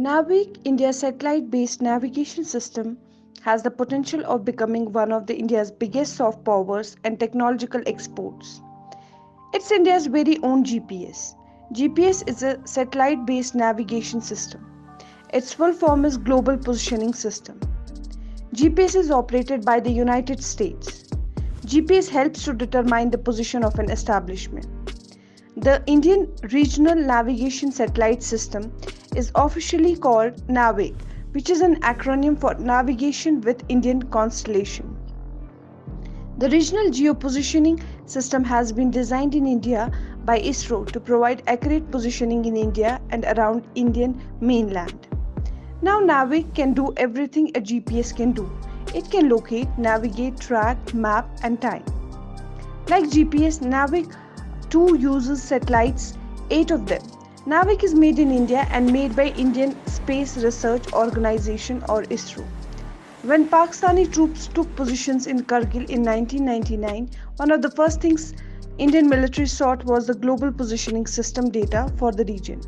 NAVIC, India's satellite-based navigation system, has the potential of becoming one of India's biggest soft powers and technological exports. It's India's very own GPS. GPS is a satellite-based navigation system. Its full form is Global Positioning System. GPS is operated by the United States. GPS helps to determine the position of an establishment. The Indian Regional Navigation Satellite System is officially called NAVIC, which is an acronym for Navigation with Indian Constellation. The Regional Geopositioning System has been designed in India by ISRO to provide accurate positioning in India and around Indian mainland. Now NAVIC can do everything a GPS can do. It can locate, navigate, track, map and time. Like GPS, NAVIC 2 uses satellites, 8 of them. NAVIC is made in India and made by Indian Space Research Organization or ISRO. When Pakistani troops took positions in Kargil in 1999, one of the first things Indian military sought was the global positioning system data for the region.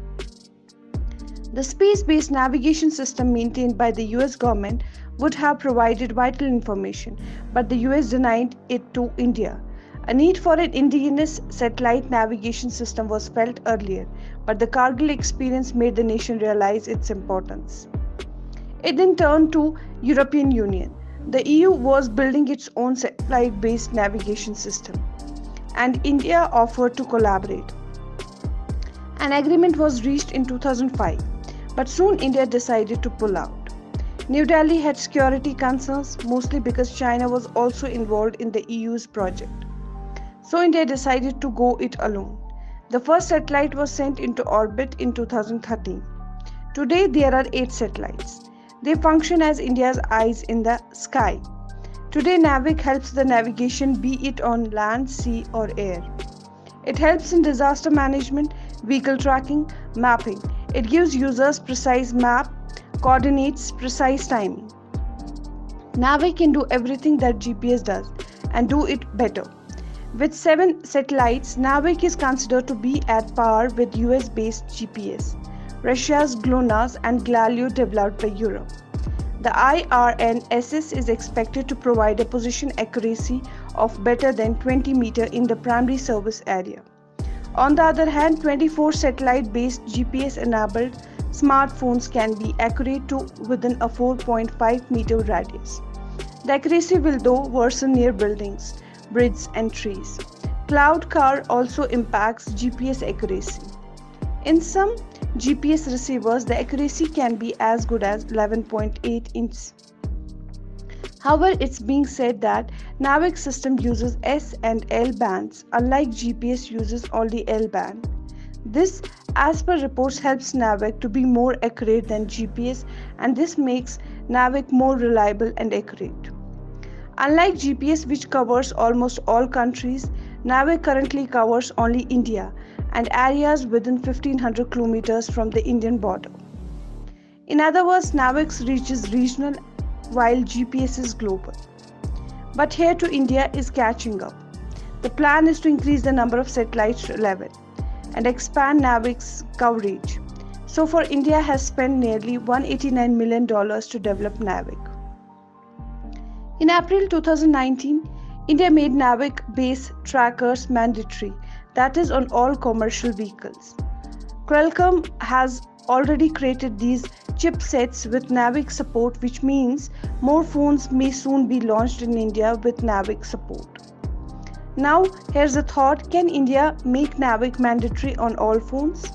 The space-based navigation system maintained by the US government would have provided vital information, but the US denied it to India. A need for an indigenous satellite navigation system was felt earlier, but the Kargil experience made the nation realize its importance. It then turned to European Union. The EU was building its own satellite-based navigation system, and India offered to collaborate. An agreement was reached in 2005, but soon India decided to pull out. New Delhi had security concerns, mostly because China was also involved in the EU's project. So India decided to go it alone. The first satellite was sent into orbit in 2013. Today there are 8 satellites. They function as India's eyes in the sky. Today NAVIC helps the navigation, be it on land, sea or air. It helps in disaster management, vehicle tracking, mapping. It gives users precise map, coordinates, precise timing. NAVIC can do everything that GPS does and do it better. With 7 satellites, NAVIC is considered to be at par with US-based GPS, Russia's GLONASS and Galileo developed by Europe. The IRNSS is expected to provide a position accuracy of better than 20 meters in the primary service area. On the other hand, 24 satellite-based GPS-enabled smartphones can be accurate to within a 4.5 meter radius. The accuracy will though worsen near buildings, bridges and trees. Cloud car also impacts GPS accuracy. In some GPS receivers, the accuracy can be as good as 11.8 inches. However, it's being said that NAVIC system uses S and L bands, unlike GPS uses only L band. This, as per reports, helps NAVIC to be more accurate than GPS, and this makes NAVIC more reliable and accurate. Unlike GPS, which covers almost all countries, NAVIC currently covers only India and areas within 1500 kilometers from the Indian border. In other words, NAVIC reaches regional while GPS is global. But here to India is catching up. The plan is to increase the number of satellites to 11 and expand NAVIC's coverage. So far, India has spent nearly $189 million to develop NAVIC. In April 2019, India made NAVIC-based trackers mandatory, that is on all commercial vehicles. Qualcomm has already created these chipsets with NAVIC support, which means more phones may soon be launched in India with NAVIC support. Now, here's a thought: can India make NAVIC mandatory on all phones?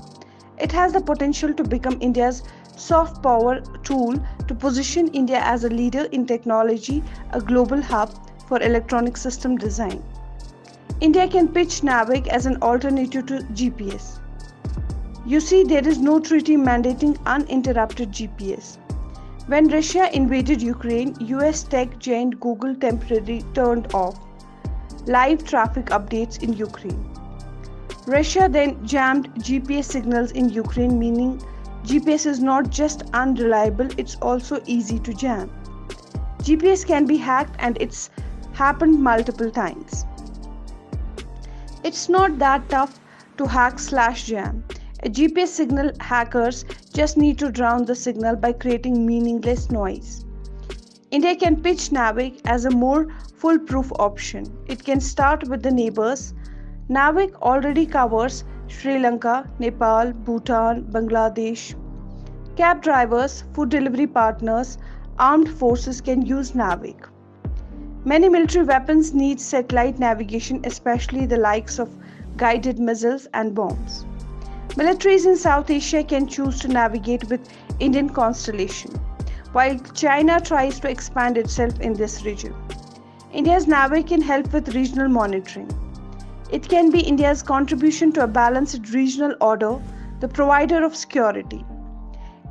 It has the potential to become India's soft power tool to position India as a leader in technology, a global hub for electronic system design. India can pitch NAVIC as an alternative to GPS. You see, there is no treaty mandating uninterrupted GPS. When Russia invaded Ukraine, US tech giant Google temporarily turned off live traffic updates in Ukraine. Russia then jammed GPS signals in Ukraine, meaning GPS is not just unreliable, it's also easy to jam. GPS can be hacked, and it's happened multiple times. It's not that tough to hack/jam. A GPS signal hackers just need to drown the signal by creating meaningless noise. India can pitch NAVIC as a more foolproof option. It can start with the neighbors. NAVIC already covers Sri Lanka, Nepal, Bhutan, Bangladesh. Cab drivers, food delivery partners, armed forces can use NAVIC. Many military weapons need satellite navigation, especially the likes of guided missiles and bombs. Militaries in South Asia can choose to navigate with Indian constellation, while China tries to expand itself in this region. India's NAVIC can help with regional monitoring. It can be India's contribution to a balanced regional order, the provider of security.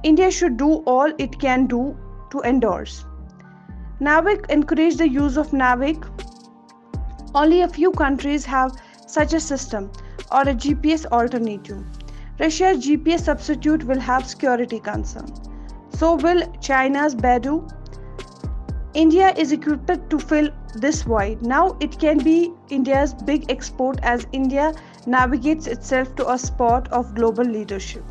India should do all it can do to endorse. NAVIC encourage the use of NAVIC. Only a few countries have such a system or a GPS alternative. Russia's GPS substitute will have security concerns. So will China's Baidu. India is equipped to fill this void. Now it can be India's big export as India navigates itself to a spot of global leadership.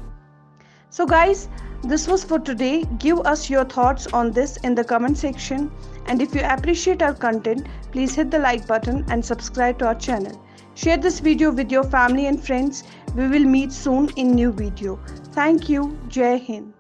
So guys, this was for today. Give us your thoughts on this in the comment section, and if you appreciate our content, please hit the like button and subscribe to our channel. Share this video with your family and friends. We will meet soon in new video. Thank you. Jai Hind.